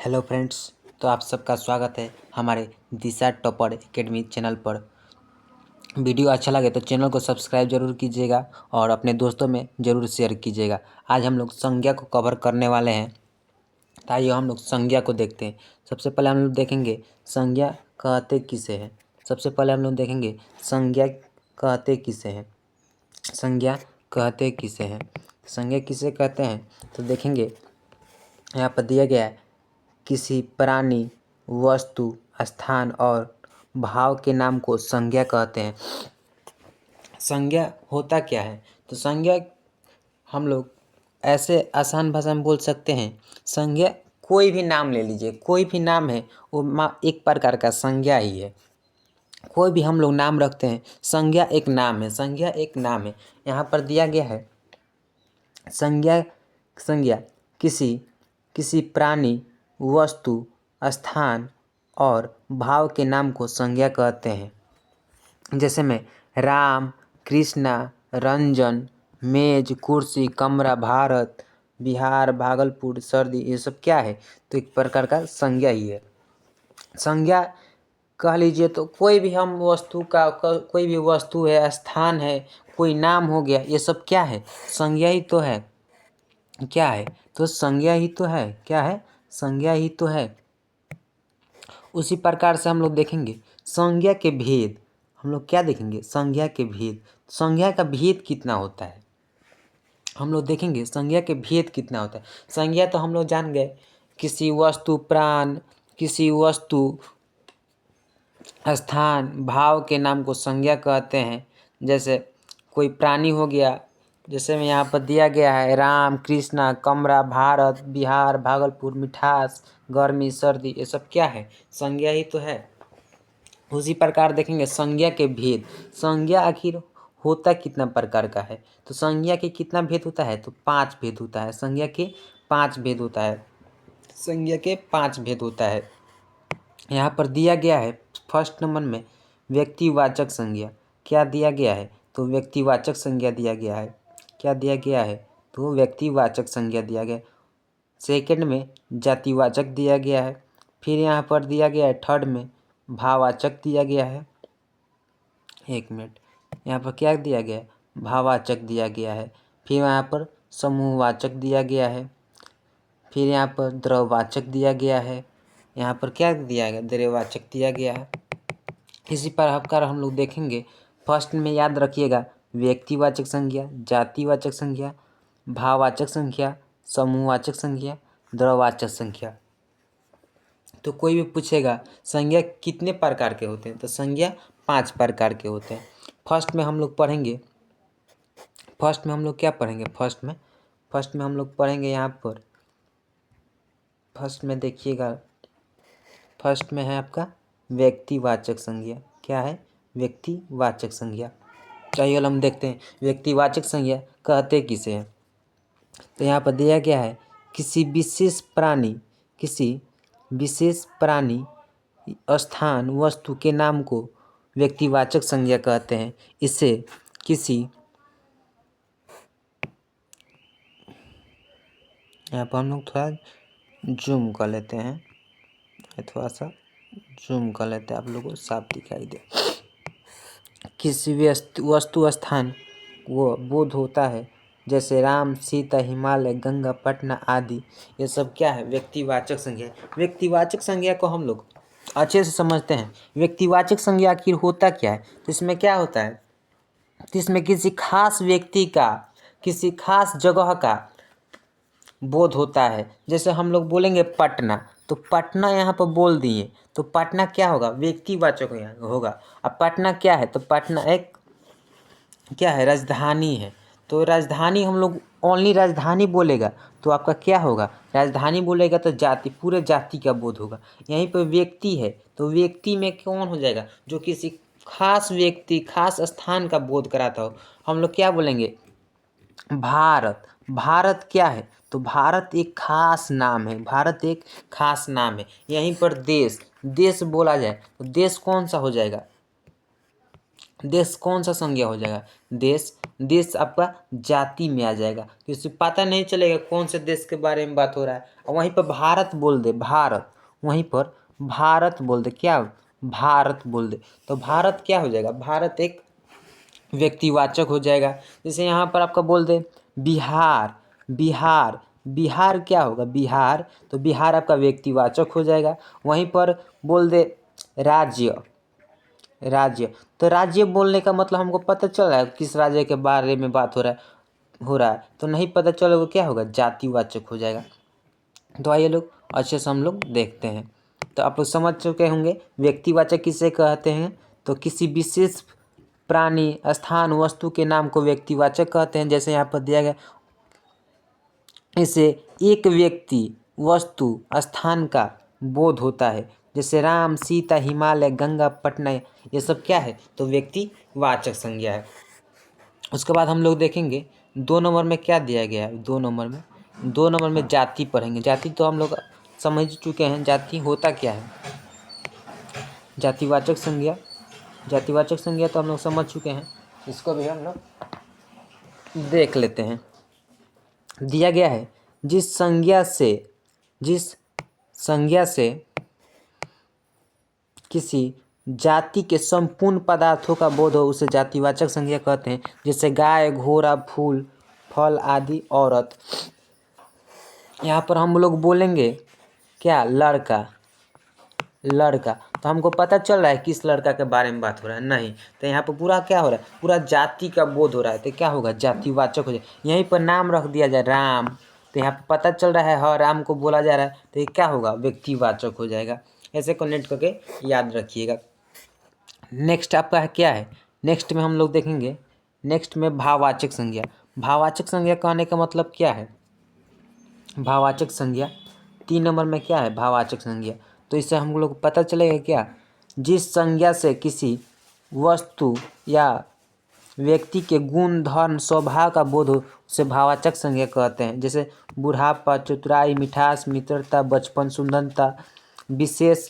Hello friends, तो आप सबका स्वागत है हमारे दिशा टॉपर एकेडमी चैनल पर। वीडियो अच्छा लगे तो चैनल को सब्सक्राइब जरूर कीजिएगा और अपने दोस्तों में ज़रूर शेयर कीजिएगा। आज हम लोग संज्ञा को कवर करने वाले हैं, तो आइए हम लोग संज्ञा को देखते हैं। सबसे पहले हम लोग देखेंगे संज्ञा कहते किसे हैं। सबसे पहले हम लोग देखेंगे संज्ञा कहते किसे हैं। संज्ञा कहते किसे हैं, संज्ञा किसे कहते हैं तो देखेंगे यहाँ पर दिया गया है, किसी प्राणी, वस्तु, स्थान और भाव के नाम को संज्ञा कहते हैं। संज्ञा होता क्या है तो संज्ञा हम लोग ऐसे आसान भाषा में बोल सकते हैं। संज्ञा कोई भी नाम ले लीजिए, कोई भी नाम है वो एक प्रकार का संज्ञा ही है। कोई भी हम लोग नाम रखते हैं, संज्ञा एक नाम है, संज्ञा एक नाम है। यहाँ पर दिया गया है संज्ञा संज्ञा किसी प्राणी, वस्तु, स्थान और भाव के नाम को संज्ञा कहते हैं। जैसे में राम, कृष्णा, रंजन, मेज, कुर्सी, कमरा, भारत, बिहार, भागलपुर, सर्दी, ये सब क्या है तो एक प्रकार का संज्ञा ही है। संज्ञा कह लीजिए तो कोई भी हम वस्तु का कोई भी वस्तु है, स्थान है, कोई नाम हो गया, ये सब क्या है संज्ञा ही तो है। क्या है तो संज्ञा ही तो है। क्या है संज्ञा ही तो है। उसी प्रकार से हम लोग देखेंगे संज्ञा के भेद। हम लोग क्या देखेंगे संज्ञा के भेद। संज्ञा का भेद कितना होता है हम लोग देखेंगे। संज्ञा के भेद कितना होता है। संज्ञा तो हम लोग जान गए, किसी वस्तु, प्राण, किसी वस्तु, स्थान, भाव के नाम को संज्ञा कहते हैं। जैसे कोई प्राणी हो गया, जैसे में यहाँ पर दिया गया है राम, कृष्णा, कमरा, भारत, बिहार, भागलपुर, मिठास, गर्मी, सर्दी, ये सब क्या है संज्ञा ही तो है। उसी प्रकार देखेंगे संज्ञा के भेद। संज्ञा आखिर होता कितना प्रकार का है तो संज्ञा के कितना भेद होता है तो 5 भेद होता है। संज्ञा के 5 भेद होता है। संज्ञा के 5 भेद होता है। यहाँ पर दिया गया है फर्स्ट नंबर में व्यक्तिवाचक संज्ञा। क्या दिया गया है तो व्यक्तिवाचक संज्ञा दिया गया है। क्या दिया गया है तो व्यक्तिवाचक संज्ञा दिया गया है। सेकंड में जातिवाचक दिया गया है। फिर यहाँ पर दिया गया है थर्ड में भाववाचक दिया गया है। एक मिनट, यहाँ पर क्या दिया गया है भाववाचक दिया गया है। फिर यहाँ पर समूहवाचक दिया गया है। फिर यहाँ पर द्रववाचक दिया गया है। यहाँ पर क्या दिया गया द्रव्यवाचक दिया गया है। इसी प्रकार हम लोग देखेंगे। फर्स्ट में याद रखिएगा व्यक्तिवाचक संज्ञा, जातिवाचक संज्ञा, भाववाचक संज्ञा, समूहवाचक संज्ञा, द्रववाचक संज्ञा। तो कोई भी पूछेगा संज्ञा कितने प्रकार के होते हैं तो संज्ञा 5 प्रकार के होते हैं। फर्स्ट में हम लोग पढ़ेंगे, फर्स्ट में हम लोग क्या पढ़ेंगे फर्स्ट में हम लोग पढ़ेंगे यहाँ पर फर्स्ट में देखिएगा, फर्स्ट में है आपका व्यक्तिवाचक संज्ञा। क्या है व्यक्तिवाचक संज्ञा। चलिए हम देखते हैं व्यक्तिवाचक संज्ञा कहते किसे हैं। तो यहाँ पर दिया गया है किसी विशेष प्राणी, स्थान, वस्तु के नाम को व्यक्तिवाचक संज्ञा कहते हैं। इसे किसी, यहाँ पर हम लोग थोड़ा जूम कर लेते हैं, थोड़ा सा जूम कर लेते हैं, आप लोगों को साफ दिखाई दे। किसी वस्तु, स्थान वो बोध होता है, जैसे राम, सीता, हिमालय, गंगा, पटना आदि। ये सब क्या है व्यक्तिवाचक संज्ञा। व्यक्तिवाचक संज्ञा को हम लोग अच्छे से समझते हैं। व्यक्तिवाचक संज्ञा आखिर होता क्या है तो इसमें क्या होता है तो इसमें किसी खास व्यक्ति का, किसी खास जगह का बोध होता है। जैसे हम लोग बोलेंगे पटना, तो पटना यहाँ पर बोल दिए तो पटना क्या होगा व्यक्तिवाचक होगा। अब पटना क्या है तो पटना एक क्या है राजधानी है। तो राजधानी हम लोग ओनली राजधानी बोलेगा तो आपका क्या होगा राजधानी बोलेगा तो जाति, पूरे जाति का बोध होगा। यहीं पर व्यक्ति है तो व्यक्ति में कौन हो जाएगा जो किसी खास व्यक्ति, खास स्थान का बोध कराता हो। हम लोग क्या बोलेंगे भारत। भारत क्या है तो भारत एक खास नाम है। भारत एक खास नाम है। यहीं पर देश बोला जाए तो देश कौन सा हो जाएगा देश कौन सा संज्ञा हो जाएगा? देश देश आपका जाति में आ जाएगा, तो इससे पता नहीं चलेगा कौन से देश के बारे में बात हो रहा है। और वहीं पर भारत बोल दे, भारत, वहीं पर भारत बोल दे, क्या भारत बोल दे, तो भारत क्या हो जाएगा? भारत एक व्यक्तिवाचक हो जाएगा। जैसे यहाँ पर आपका बोल दे बिहार, बिहार, बिहार क्या होगा? बिहार, तो बिहार आपका व्यक्तिवाचक हो जाएगा। वहीं पर बोल दे राज्य, राज्य, तो राज्य बोलने का मतलब हमको पता चल रहा है किस राज्य के बारे में बात हो रहा है। तो नहीं पता चला वो क्या होगा? जातिवाचक हो जाएगा। तो आइए लोग अच्छे से हम लोग देखते हैं। तो आप लोग समझ चुके होंगे व्यक्तिवाचक किसे कहते हैं। तो किसी विशेष प्राणी, स्थान, वस्तु के नाम को व्यक्तिवाचक कहते हैं। जैसे यहाँ पर दिया गया, इसे एक व्यक्ति, वस्तु, स्थान का बोध होता है। जैसे राम, सीता, हिमालय, गंगा, पटना, ये सब क्या है? तो व्यक्तिवाचक संज्ञा है। उसके बाद हम लोग देखेंगे 2 नंबर में क्या दिया गया है। 2 नंबर में जाति पढ़ेंगे। जाति तो हम लोग समझ चुके हैं, जाति होता क्या है। जातिवाचक संज्ञा, जातिवाचक संज्ञा तो हम लोग समझ चुके हैं, इसको भी हम लोग देख लेते हैं। दिया गया है जिस संज्ञा से किसी जाति के संपूर्ण पदार्थों का बोध हो उसे जातिवाचक संज्ञा कहते हैं। जैसे गाय, घोड़ा, फूल, फल आदि, औरत। यहाँ पर हम लोग बोलेंगे क्या? लड़का, लड़का, तो हमको पता चल रहा है किस लड़का के बारे में बात हो रहा है? नहीं, तो यहाँ पर पूरा क्या हो रहा है? पूरा जाति का बोध हो रहा है, तो क्या होगा? जातिवाचक हो जाए। यहीं पर नाम रख दिया जाए राम, तो यहाँ पर पता चल रहा है हाँ राम को बोला जा रहा है, तो ये क्या होगा? व्यक्तिवाचक हो जाएगा। ऐसे कनेक्ट करके याद रखिएगा। नेक्स्ट आपका क्या है? नेक्स्ट में हम लोग देखेंगे, नेक्स्ट में भाववाचक संज्ञा। भाववाचक संज्ञा कहने का मतलब क्या है? भाववाचक संज्ञा 3 नंबर में क्या है? भाववाचक संज्ञा। तो इससे हम लोग को पता चलेगा क्या? जिस संज्ञा से किसी वस्तु या व्यक्ति के गुण, धर्म, स्वभाव का बोध हो उसे भाववाचक संज्ञा कहते हैं। जैसे बुढ़ापा, चतुराई, मिठास, मित्रता, बचपन, सुंदरता। विशेष,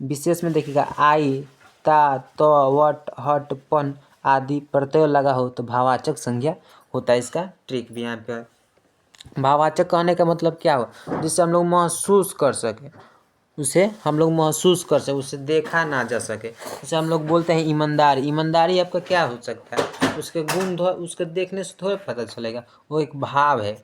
विशेष में देखिएगा आई, ता, तो, वट, हट, पन आदि प्रत्यय लगा हो तो भाववाचक संज्ञा होता है। इसका ट्रिक भी यहाँ पे। भाववाचक कहने का मतलब क्या हो? जिससे हम लोग महसूस कर सके, उसे हम लोग महसूस कर सके, उसे देखा ना जा सके। जैसे हम लोग बोलते हैं ईमानदारी, ईमानदारी आपका क्या हो सकता है? उसके गुण उसके देखने से थोड़ा पता चलेगा, वो एक भाव है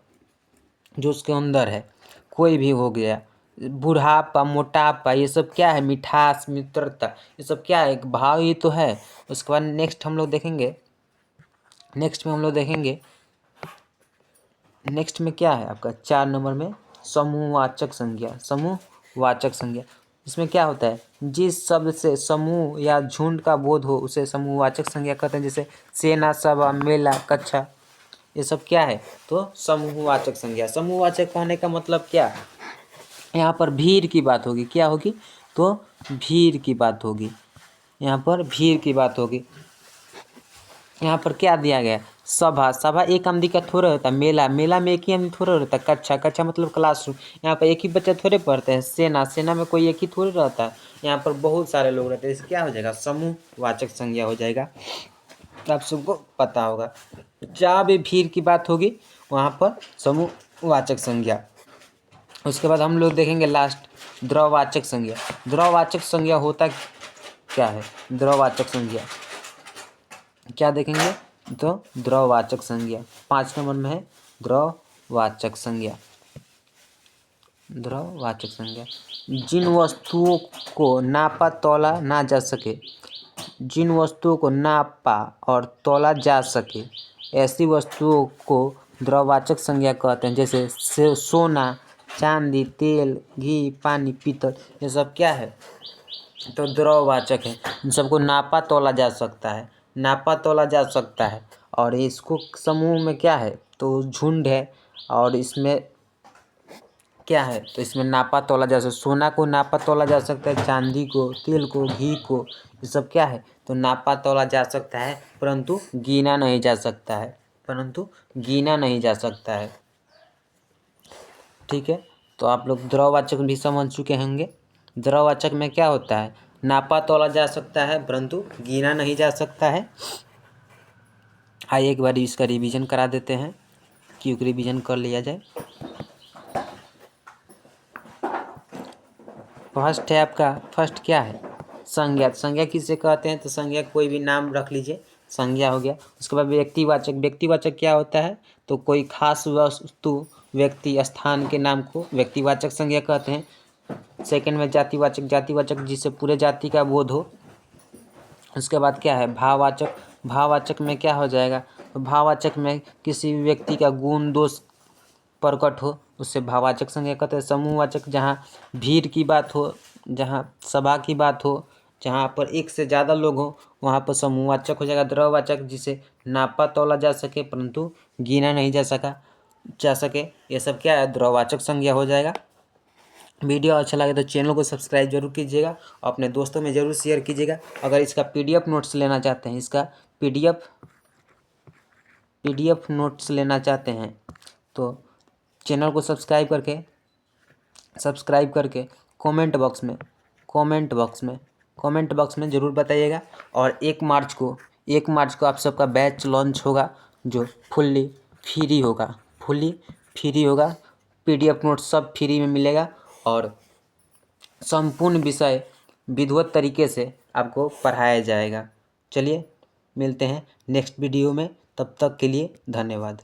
जो उसके अंदर है। कोई भी हो गया, बुढ़ापा, मोटापा, ये सब क्या है? मिठास, मित्रता, ये सब क्या है? एक भाव ही तो है। उसके बाद नेक्स्ट हम लोग देखेंगे, नेक्स्ट में हम लोग देखेंगे, नेक्स्ट में क्या है आपका? 4 नंबर में समूहवाचक संज्ञा। समूहवाचक संज्ञा, इसमें क्या होता है? जिस शब्द से समूह या झुंड का बोध हो उसे समूहवाचक संज्ञा कहते हैं। जैसे सेना, सभा, मेला, कक्षा, ये सब क्या है? तो समूहवाचक संज्ञा। समूहवाचक कहने का मतलब क्या? यहाँ पर भीड़ की बात होगी। क्या होगी? तो भीड़ की बात होगी। यहाँ पर भीड़ की बात होगी। यहाँ पर क्या दिया गया? सभा, सभा एक आदमी का थोड़े होता है। मेला, मेला में एक ही आदमी थोड़े रहता है। कक्षा, कक्षा मतलब क्लासरूम, यहाँ पर एक ही बच्चा थोड़े पढ़ते हैं। सेना, सेना में कोई एक ही थोड़े रहता है, यहाँ पर बहुत सारे लोग रहते हैं। इससे क्या हो जाएगा? समूहवाचक संज्ञा हो जाएगा। तो आप सबको पता होगा जहाँ भी भीड़ की बात होगी वहाँ पर समूहवाचक संज्ञा। उसके बाद हम लोग देखेंगे लास्ट द्रववाचक संज्ञा। द्रववाचक संज्ञा होता क्या है? द्रववाचक संज्ञा क्या देखेंगे? तो द्रववाचक संज्ञा 5 नंबर में है द्रववाचक संज्ञा। द्रववाचक संज्ञा, जिन वस्तुओं को नापा तौला ना जा सके, जिन वस्तुओं को नापा और तौला जा सके ऐसी वस्तुओं को द्रववाचक संज्ञा कहते हैं। जैसे सोना, चांदी, तेल, घी, पानी, पीतल, ये सब क्या है? तो द्रववाचक है। इन सबको नापा तौला जा सकता है, नापा तौला जा सकता है। और इसको समूह में क्या है? तो झुंड है। और इसमें क्या है? तो इसमें नापा तौला जा सकता है। सोना को नापा तौला जा सकता है, चांदी को, तेल को, घी को, ये सब क्या है? तो नापा तौला जा सकता है, परंतु गिना नहीं जा सकता है, परंतु गिना नहीं जा सकता है। ठीक है, तो आप लोग द्रववाचक भी समझ चुके होंगे। द्रववाचक में क्या होता है? नापा तोला जा सकता है परंतु गिना नहीं जा सकता है। आइए एक बार इसका रिवीजन करा देते हैं, क्योंकि रिवीजन कर लिया जाए। फर्स्ट है आपका, फर्स्ट क्या है? संज्ञा। संज्ञा किसे कहते हैं? तो संज्ञा कोई भी नाम रख लीजिए, संज्ञा हो गया। उसके बाद व्यक्तिवाचक। व्यक्तिवाचक क्या होता है? तो कोई खास वस्तु, व्यक्ति, स्थान के नाम को व्यक्तिवाचक संज्ञा कहते हैं। सेकंड में जातिवाचक। जातिवाचक जिसे पूरे जाति का बोध हो। उसके बाद क्या है? भाववाचक। भाववाचक में क्या हो जाएगा? तो भाववाचक में किसी भी व्यक्ति का गुण दोष प्रकट हो, उससे भाववाचक संज्ञा कहते हैं। समूहवाचक, जहाँ भीड़ की बात हो, जहाँ सभा की बात हो, जहाँ पर एक से ज़्यादा लोग हो, वहाँ पर समूहवाचक हो जाएगा। द्रव्यवाचक, जिसे नापा तोला जा सके परंतु गिना नहीं जा सके, ये सब क्या है? द्रव्यवाचक संज्ञा हो जाएगा। वीडियो अच्छा लगे तो चैनल को सब्सक्राइब जरूर कीजिएगा, अपने दोस्तों में ज़रूर शेयर कीजिएगा। अगर इसका पीडीएफ नोट्स लेना चाहते हैं, इसका पीडीएफ नोट्स लेना चाहते हैं तो चैनल को सब्सक्राइब करके कमेंट बॉक्स में ज़रूर बताइएगा। और 1 मार्च को आप सबका बैच लॉन्च होगा, जो फुल्ली फ्री होगा। पीडीएफ नोट्स सब फ्री में मिलेगा और संपूर्ण विषय विधिवत तरीके से आपको पढ़ाया जाएगा। चलिए मिलते हैं नेक्स्ट वीडियो में, तब तक के लिए धन्यवाद।